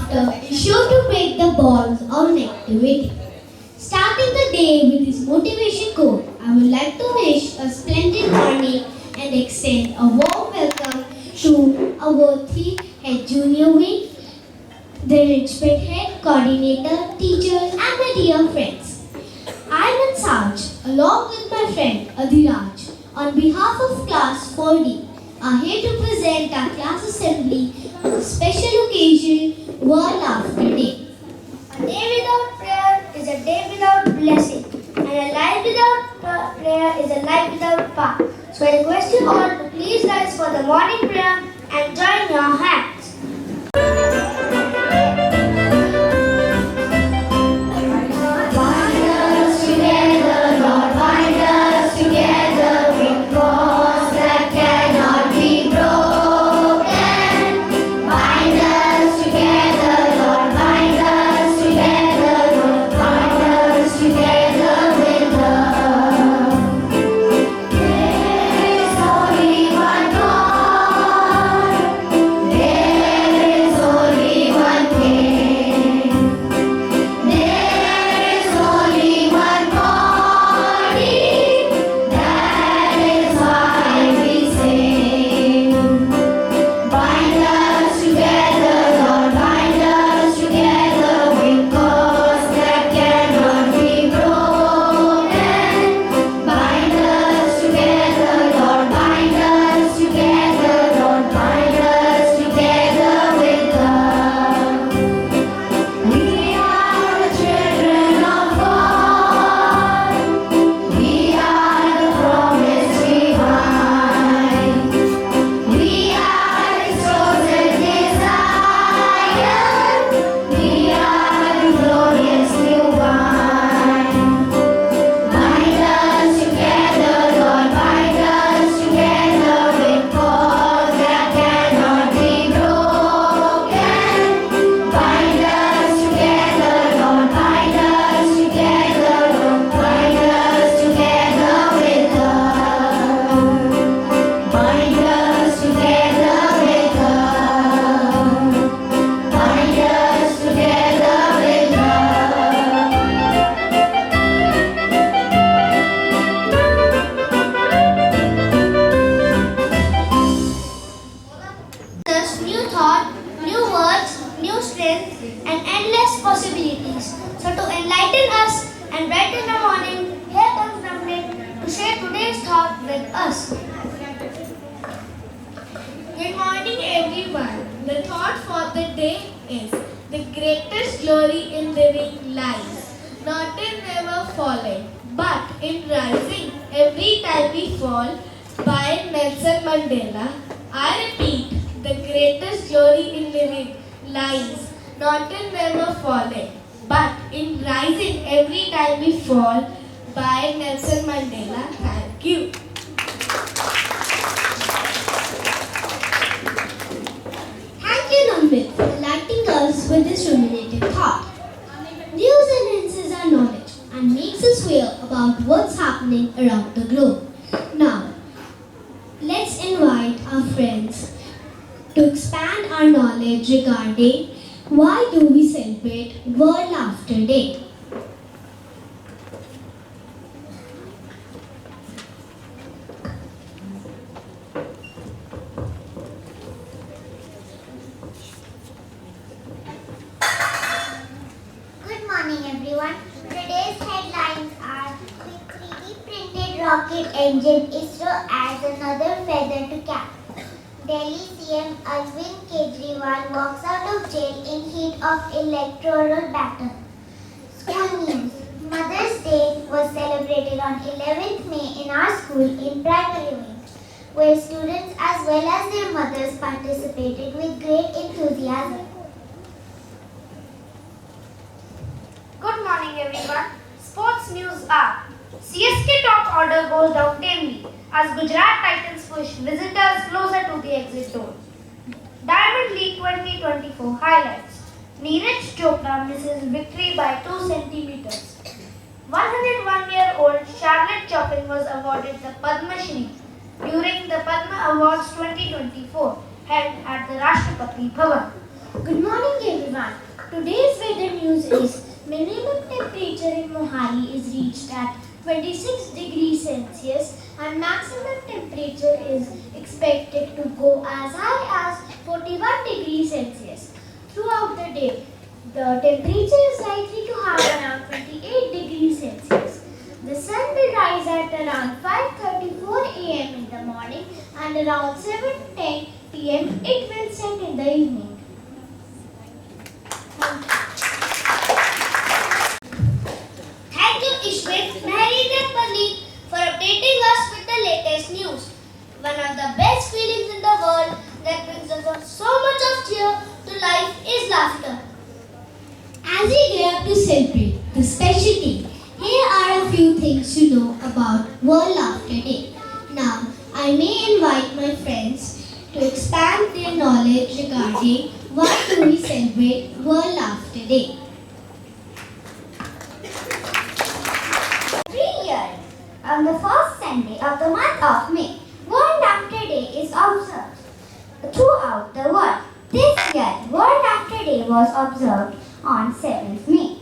laughter is sure to break the bonds of negativity. Starting the day with this motivation quote, I would like to wish a splendid morning and extend a warm welcome to our three head junior wing, the Richmond head, coordinator, teachers, and my dear friends. I am Ansaj, along with my friend Adhiraj, on behalf of Class 4D, are here to present our class assembly on a special occasion, World Laughter Day. A day without prayer is a day without blessing, and a life without prayer is a life without power. So I request you all to please rise for the morning prayer and join your hands. New thought, new words, new strength, and endless possibilities. So to enlighten us and brighten the morning, here comes Namrit to share today's thought with us. Good morning, everyone. The thought for the day is the greatest glory in living lies, not in never falling, but in rising every time we fall. By Nelson Mandela. I repeat, the greatest glory in living lies not in never falling, but in rising every time we fall. By Nelson Mandela. Thank you. Thank you, Namrit, for enlightening us with this ruminative thought. News enhances our knowledge and makes us aware about what's happening around the globe. Now, let's invite our friends to expand our knowledge regarding why do we celebrate World Laughter Day. Good morning, everyone. Today's headlines are with 3D printed rocket engine, ISRO adds another feather to cap. Delhi CM Arvind Kejriwal walks out of jail in heat of electoral battle. School news. Mother's Day was celebrated on 11th May in our school in primary wing, where students as well as their mothers participated with great enthusiasm. Good morning, everyone. Sports news are CSK top order goes down tamely as Gujarat Titans push visitors closer to the exit door. Diamond League 2024 highlights. Neeraj Chopra misses victory by 2 centimeters. 101-year-old Charlotte Chopin was awarded the Padma Shri during the Padma Awards 2024 held at the Rashtrapati Bhavan. Good morning everyone. Today's weather news is minimum temperature in Mohali is reached at 26 degrees Celsius and maximum temperature is expected to go as high as 41 degrees Celsius. Throughout the day, the temperature is likely to have around 28 degrees Celsius. The sun will rise at around 5:34 a.m. in the morning and around 7:10 p.m. it will set in the evening. Thank you, Ishwit, Meherin and Malik, for updating us with the latest news. One of the best feelings in the world that brings us so much of cheer to life is laughter. As we gear up to celebrate the special day, here are a few things to know about World Laughter Day. Now, I may invite my friends to expand their knowledge regarding why do we celebrate World Laughter Day. Every year, on the first Sunday of the month of May, World Laughter Day is observed throughout the world. This year, World Laughter Day was observed on 7th May.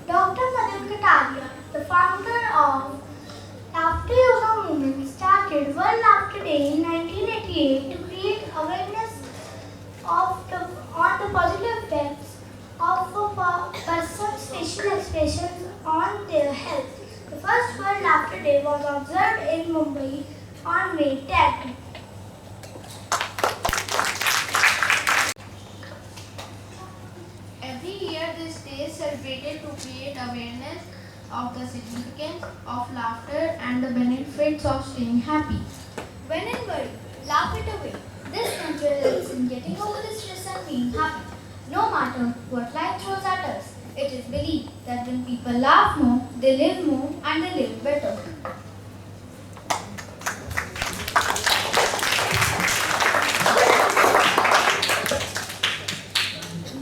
Dr. Madan Kataria, the founder of Laughter Yoga movement, started World Laughter Day in 1988 to create awareness on the positive effects of a person's facial expressions on their health. The first World Laughter Day was observed in Mumbai on May 10th. Every year this day is celebrated to create awareness of the significance of laughter and the benefits of staying happy. When in worry, laugh it away. This mantra helps in getting over the stress and being happy. No matter what life throws at us, it is believed that when people laugh more, they live more and they live better.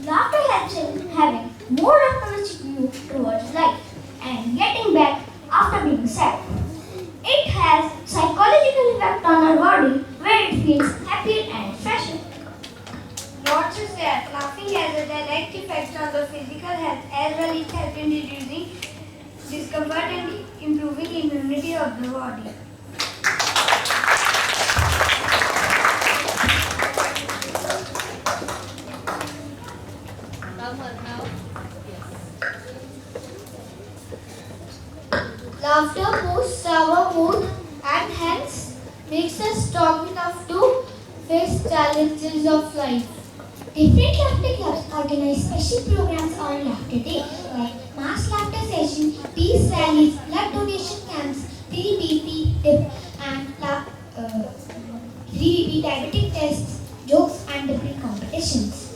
Laughter helps in having more optimistic view towards life and getting back after being sad. It has psychological effect on our body where it feels happier and fresher. Not just that, laughing has a direct effect on the physical health as well as helping reducing discomfort and improving immunity of the body. Laughter boosts our mood and hence makes us strong enough to face challenges of life. Different laughter clubs organize special programs on Laughter Day like mass laughter session, peace rallies, blood donation camps, 3BP dip and 3BP diabetic tests, jokes and debate competitions.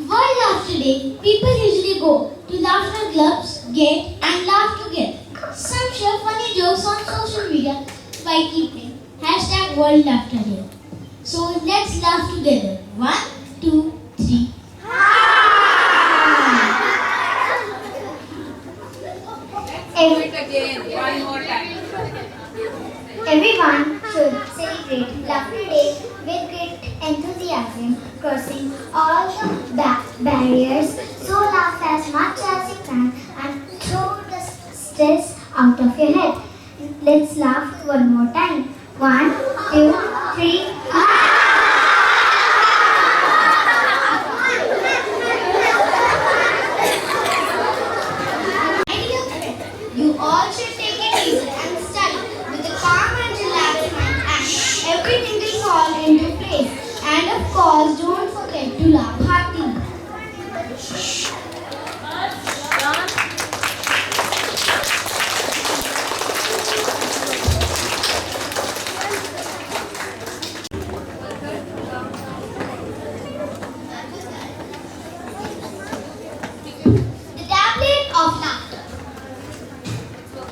World Laughter Day, people usually go to laughter clubs, get and laugh together. Some share funny jokes on social media by keeping hashtag World Laughter Day. So let's laugh together. 1, 2, 3. Everyone should celebrate Laughter Day with great enthusiasm, crossing all the barriers. So laugh as much as you can and throw the stress out of your head. Let's laugh one more time. 1, 2, 3. You all should take it easy and study with a calm and relaxed mind and everything will fall into place. And of course, don't forget to laugh heartily. The tablet of laughter.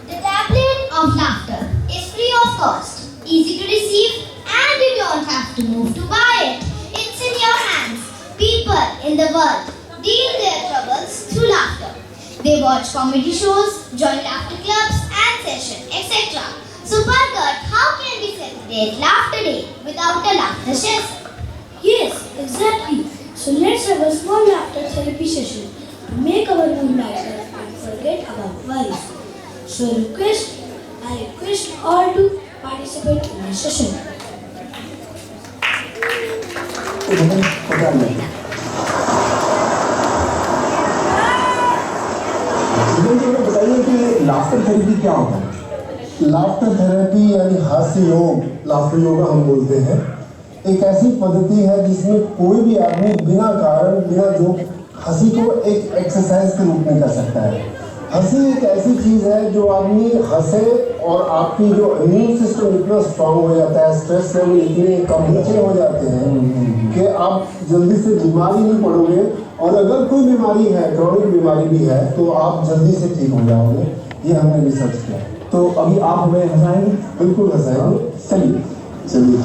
The tablet of laughter is free of cost, easy to receive, and you don't have to move to buy it. It's in your hands. People in the world deal their troubles through laughter. They watch comedy shows, join laughter clubs and sessions, etc. So Bhargat, how can we celebrate Laughter Day without a laughter session? Yes, exactly. So let's have a small laughter therapy session to make our mood lighter and forget about worries. So I request all to participate in this session. बताइए कि laughter therapy क्या होता है? Laughter therapy यानी हास्य योग, laughter yoga हम बोलते हैं, एक ऐसी पद्धति है जिसमें कोई भी आदमी बिना कारण बिना जोक हंसी को एक एक्सरसाइज के रूप में कर सकता है। हंसी एक ऐसी चीज है जो आदमी हंसे और आपकी जो इम्यून सिस्टम इतना स्ट्रांग हो जाता है, स्ट्रेस लेवल इतने कम नीचे हो जाते हैं कि आप जल्दी से बीमारी नहीं पड़ोगे, और अगर कोई बीमारी है, क्रॉनिक बीमारी भी है, तो आप जल्दी से ठीक हो जाओगे। ये हमने रिसर्च किया। तो अभी आप हमें हंसाएंगे? बिल्कुल हंसाएंगे। चलिए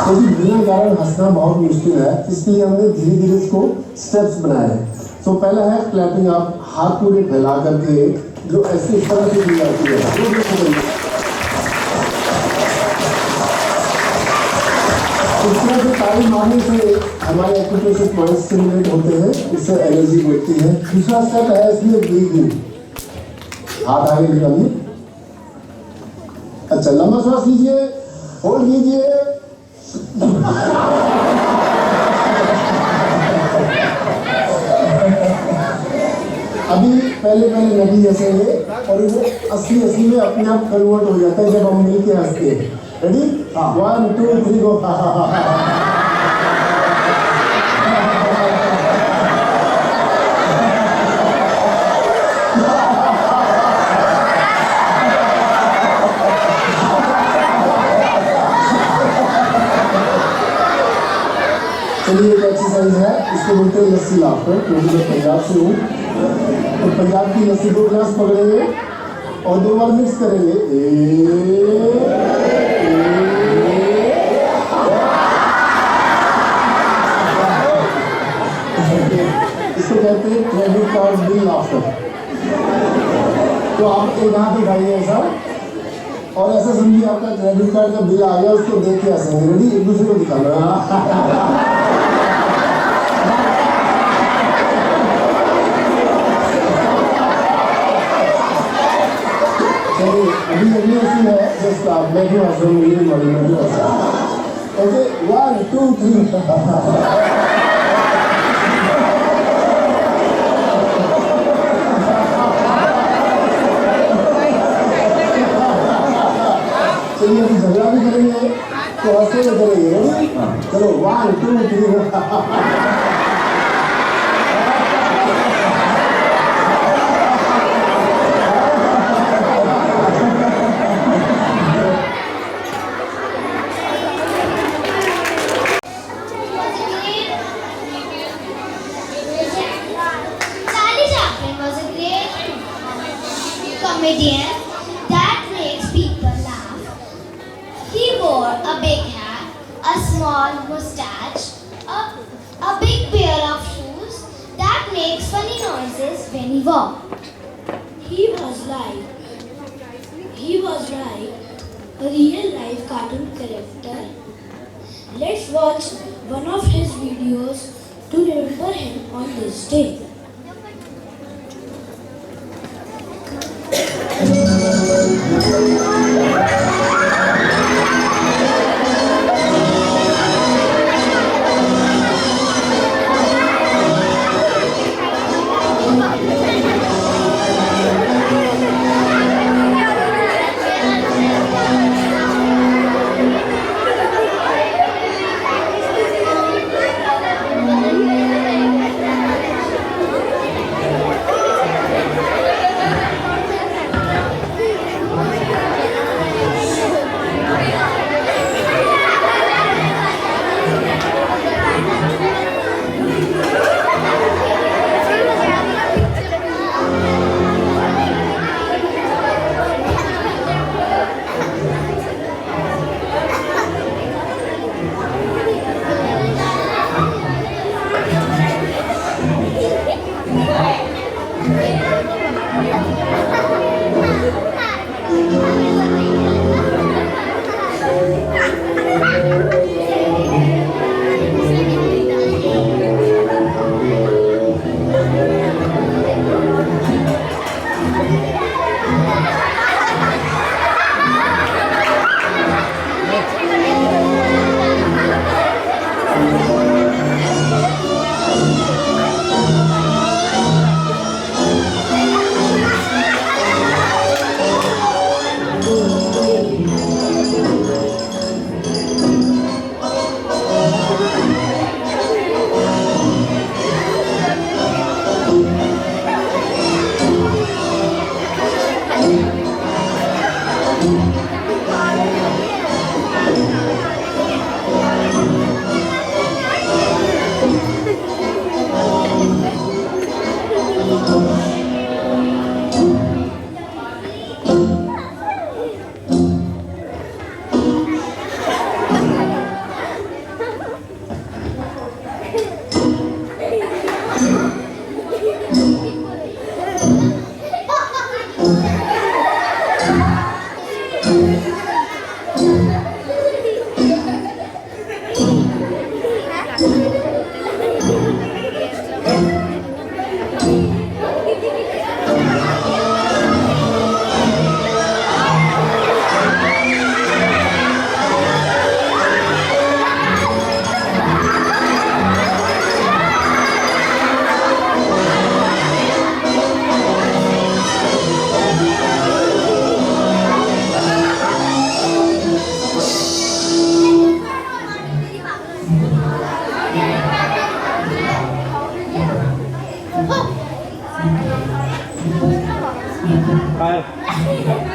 तो बिना कारण हंसना बहुत मुश्किल है, इसलिए हमने धीरे धीरे इसको स्टेप्स बनाए हैं। तो पहला है क्लैपिंग। आप हाथ पूरे फैला करके जो ऐसे इस तरह से दी जाती है, इस तरह से ताली मारने से हमारे एक्यूप्रेशर पॉइंट्स स्टिमुलेट होते हैं, इससे एनर्जी बढ़ती है। दूसरा स्टेप है इसमें ब्रीदिंग। हाथ आगे निकालिए। अच्छा, लंबा सांस लीजिए, होल्ड कीजिए, अभी पहले नदी जैसे है और वो असली में अपने आप कन्वर्ट हो जाता है जब हम मिलके हंसते हैं। रेडी? 1 2 3 गो। चलिए, एक एक्सरसाइज है, इसको बोलते हैं लस्सी लाफ्टर, क्योंकि मैं पंजाब से हूँ। तो पंजाब की लस्सी 2 गिलास पकड़ेंगे और 2 बार मिक्स करेंगे। इसको कहते हैं क्रेडिट कार्ड बिल लाफ्टर। तो आप एक हाथ उठाइए ऐसा, और ऐसा समझिए आपका क्रेडिट कार्ड का बिल आ गया, उसको देख के हंसेंगे। रेडी? एक दूसरे को दिखाना। अभी ऐसी है जस्ट आप बैठे हंसो, मेरी बॉडी में भी हंसो। ओके, 1 2 3। चलिए, अभी झगड़ा भी करेंगे तो हंसते हुए करेंगे। रेडी? चलो, 1 2 3। Comedian that makes people laugh. He wore a big hat, a small mustache, a big pair of shoes that makes funny noises when he walked. He was like a real life cartoon character. Let's watch one of his videos to remember him on this day. Video.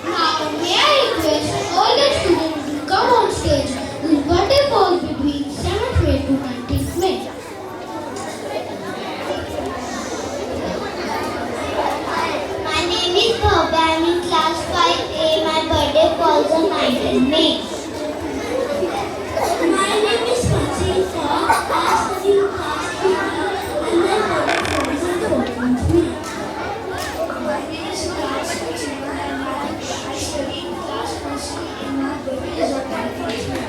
Now, may I request all the students to come on stage whose birthday falls between 7th May to 19th May. My name is Bhavya. I am in class 5A. My birthday falls on 19th May. My name is Praseenta. I study in class 3B and my birthday falls on 14th May. My name is Raj Praseenta and I study in class 1C and my birthday is on 19th May.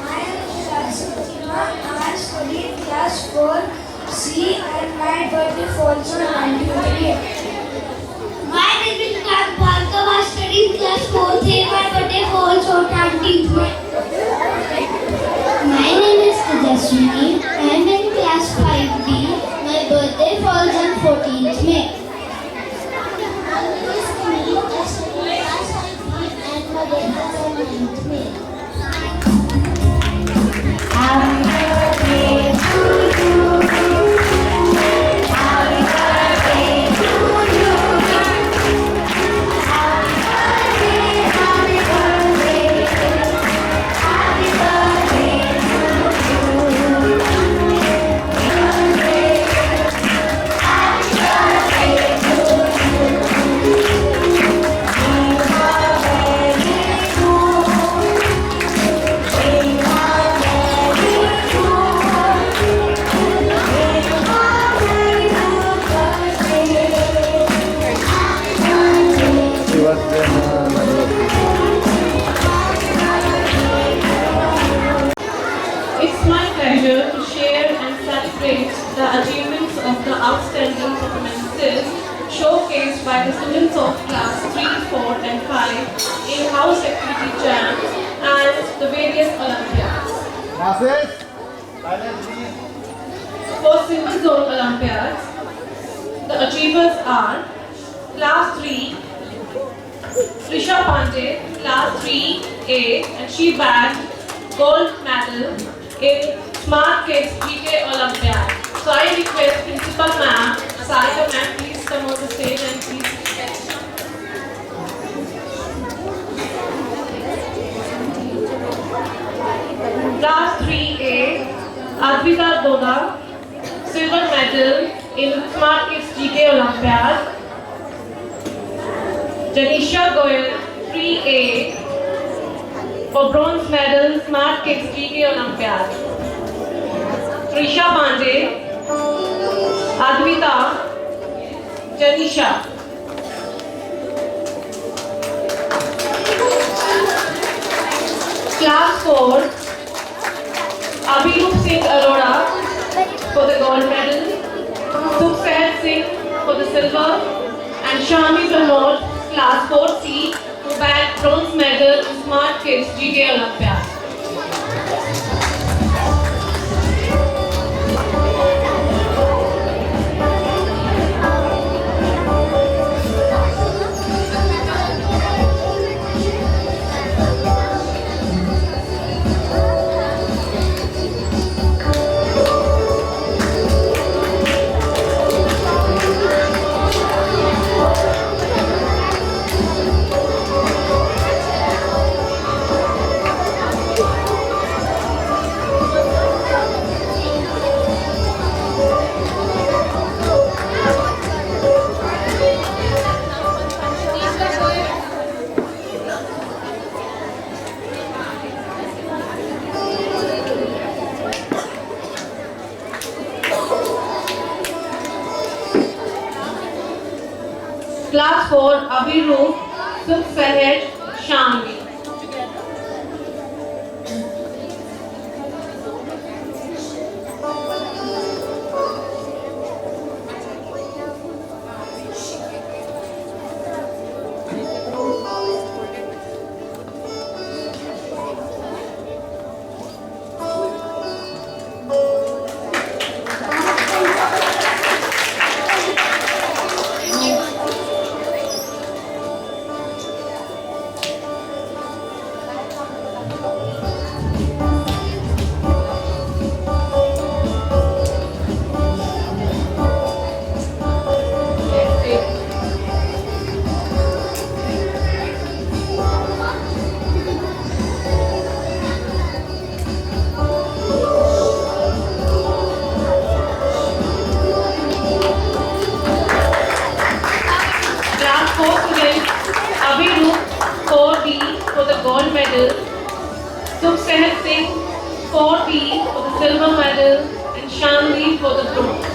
My name is Raj Praseenta and I study in class 4C and my birthday falls on 19th May. My name is Raj Bhargav. I study in class 4A. My birthday falls on 19th May. My name is Tejaswini. I am in class 5B. My birthday falls on 14th May. My name is Sunil. I study in class 5B and my birthday falls on 9th May. Happy birthday to you. Happy birthday to you. Happy birthday, happy birthday. Happy birthday It's my pleasure to share and celebrate the achievements of the outstanding performances showcased by the students of class 3, 4 and 5 in House Activity Jam and the various Olympiads. Classes, silence please. For Single Zone Olympiads, the achievers are Class 3, Trisha Pandey, Class 3A, and she bagged gold medal in Smart Kids GK Olympiad. So I request Principal Ma'am, Sarika Ma'am, please come on the stage and please. Class 3A, Advita Doda, silver medal in Smart Kids GK Olympiad. Janisha Goyal, 3A, for bronze medal Smart Kids GK Olympiad. Trisha Pandey, Advita, Janisha. Class 4, Abhirup Singh Arora for the gold medal, Sukhsair Singh for the silver, and Shami Pramod, Class 4C, who bagged bronze medal in Smart Kids GK Olympiad. Class 4, Abhirup, Sukhsair, Shamli. Sporty for the silver medal and Shanvi for the bronze.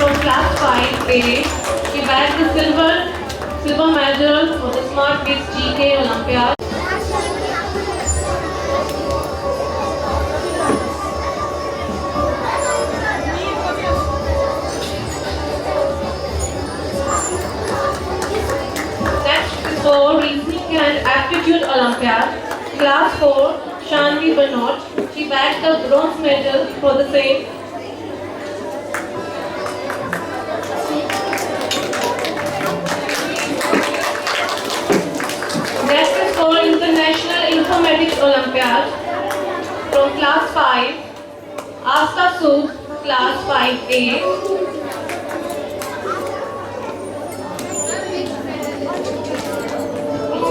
From class 5A, she bagged the silver medal for the Smart Kids GK Olympiad. Next is for Reasoning and Aptitude Olympiad, class 4, Shanvi Banot. She bagged the bronze medal for the same. Next is for International Informatics Olympiad from class 5, Asta Sood, class 5A.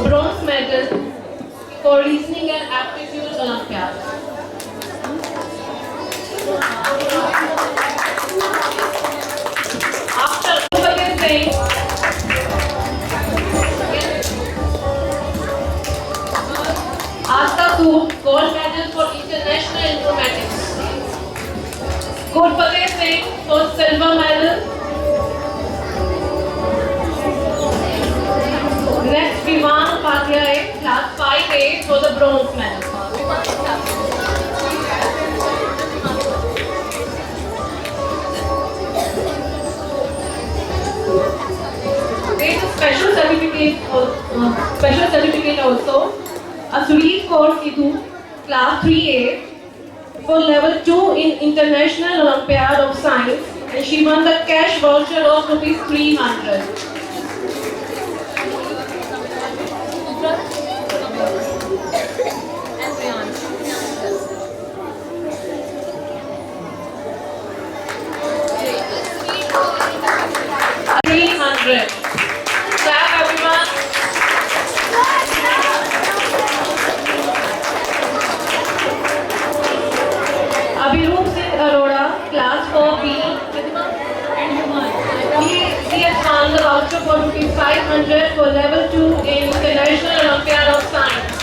Bronze medal for Reasoning and Aptitude Olympiad. After Singh, Asta Sood, gold medal for International Informatics. Gurfateh Singh for silver medal. Next, Vivan Upadhyay, class 5A for the bronze medal. There is a special certificate also. Asuri Kaur Sidhu, class 3A for level 2 in International Olympiad of Science, and she won the cash voucher of ₹300. $300. Clap everyone. Abhirup Singh Arora, class 4B. He has won the voucher for ₹500 for level 2 in International Olympiad of Science.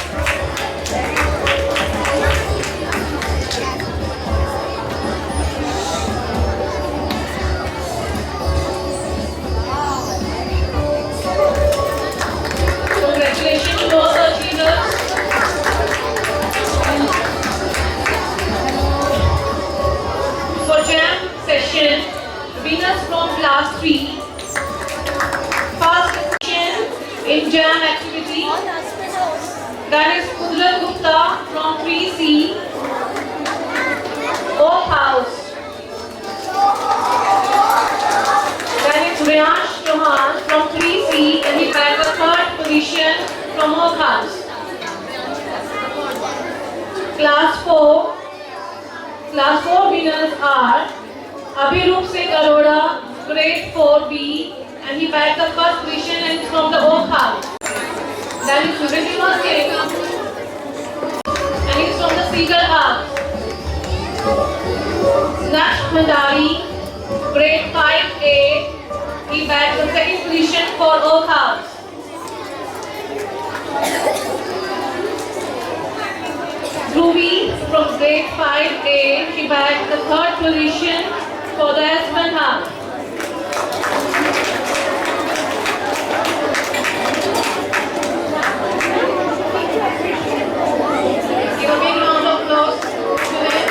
Congratulations to all the achievers. For jam session, winners from class 3. First session in jam activity. That is Kudrat Gupta from 3C. Oak House. That is Riyash Chauhan from 3C, and he bagged the third position from Oak House. Class 4 winners are Abhirup Singh Arora, grade 4B, and he bagged the first position and is from the Oak House. That is Ridhima Singh, and he is from the Seagull House. Naksh Bhandari, grade 5A, he bagged the second position for Oak House. Dhruvi from grade 5A, he bagged the third position for the Aspen House. Give a big round of applause to them.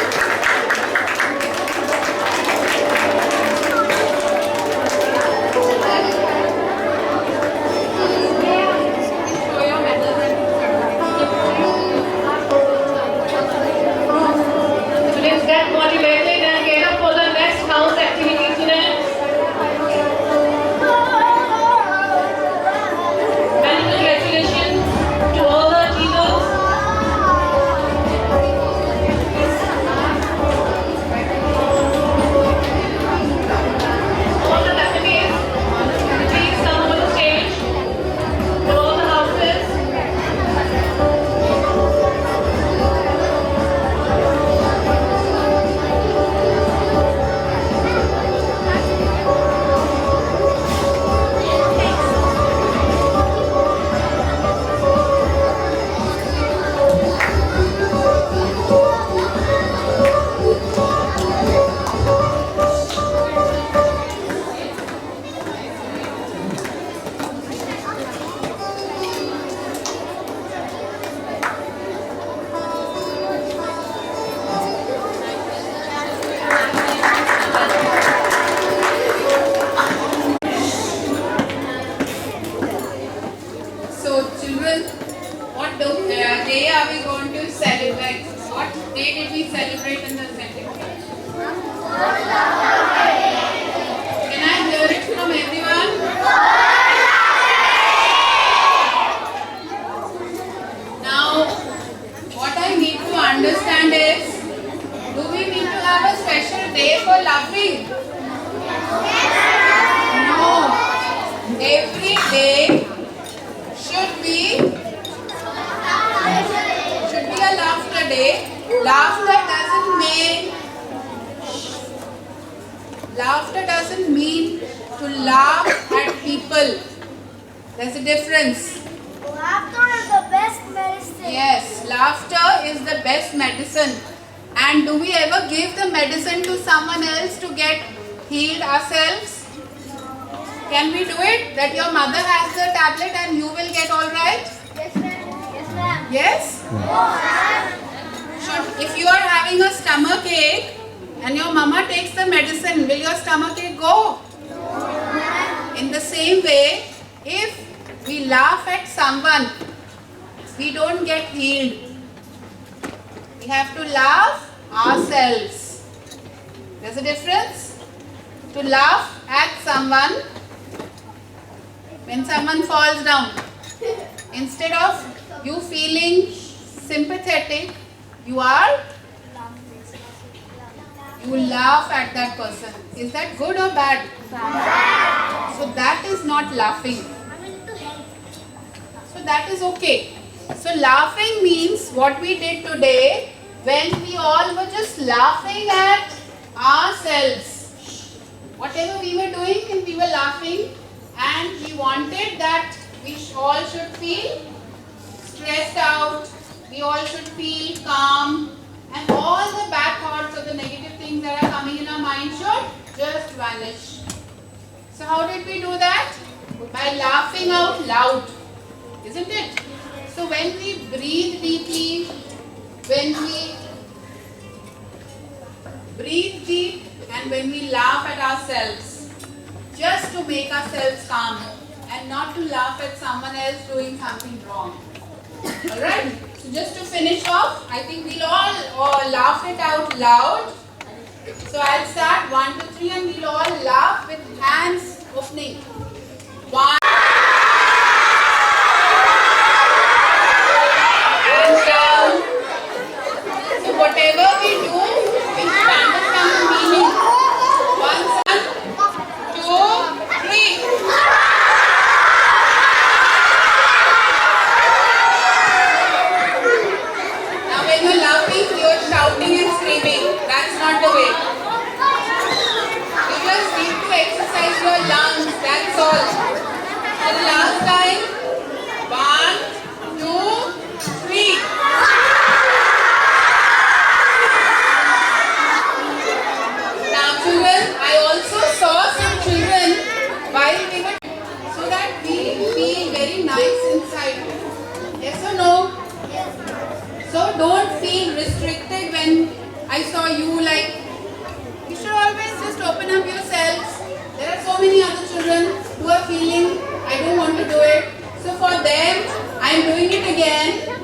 Show your medals. for laughing? No. Every day should be a laughter day. Laughter doesn't mean to laugh at people. There's a difference. Laughter is the best medicine. Yes, laughter is the best medicine. And do we ever give the medicine to someone else to get healed ourselves? Can we do it? That your mother has the tablet and you will get all right? Yes, ma'am. Yes, ma'am. Yes? If you are having a stomach ache and your mama takes the medicine, will your stomach ache go? In the same way, if we laugh at someone, we don't get healed. We have to laugh ourselves. There's a difference. To laugh at someone, when someone falls down, instead of you feeling sympathetic, you laugh at that person. Is that good or bad? Bad. So that is not laughing. So that is okay. So laughing means what we did today, when we all were just laughing at ourselves. Whatever we were doing and we were laughing, and we wanted that we all should feel stressed out, we all should feel calm, and all the bad thoughts or the negative things that are coming in our mind should just vanish. So how did we do that? By laughing out loud, isn't it? So when we breathe deeply, and when we laugh at ourselves, just to make ourselves calm and not to laugh at someone else doing something wrong. Alright? So just to finish off, I think we'll all laugh it out loud. So I'll start 1, 2, 3 and we'll all laugh with hands opening. 1. Hands down. So whatever we do, we should understand the meaning. 1, 2, 3. Now when you're laughing, you're shouting and screaming. That's not the way. You just need to exercise your lungs. That's all. So the last time. 1, 2, 3. Now children, I also saw some children while we were, so that we feel very nice inside. Yes or no? So don't feel restricted when I saw you, like, you should always just open up yourselves. There are so many other children who are feeling, I don't want to do it. So for them, I am doing it again.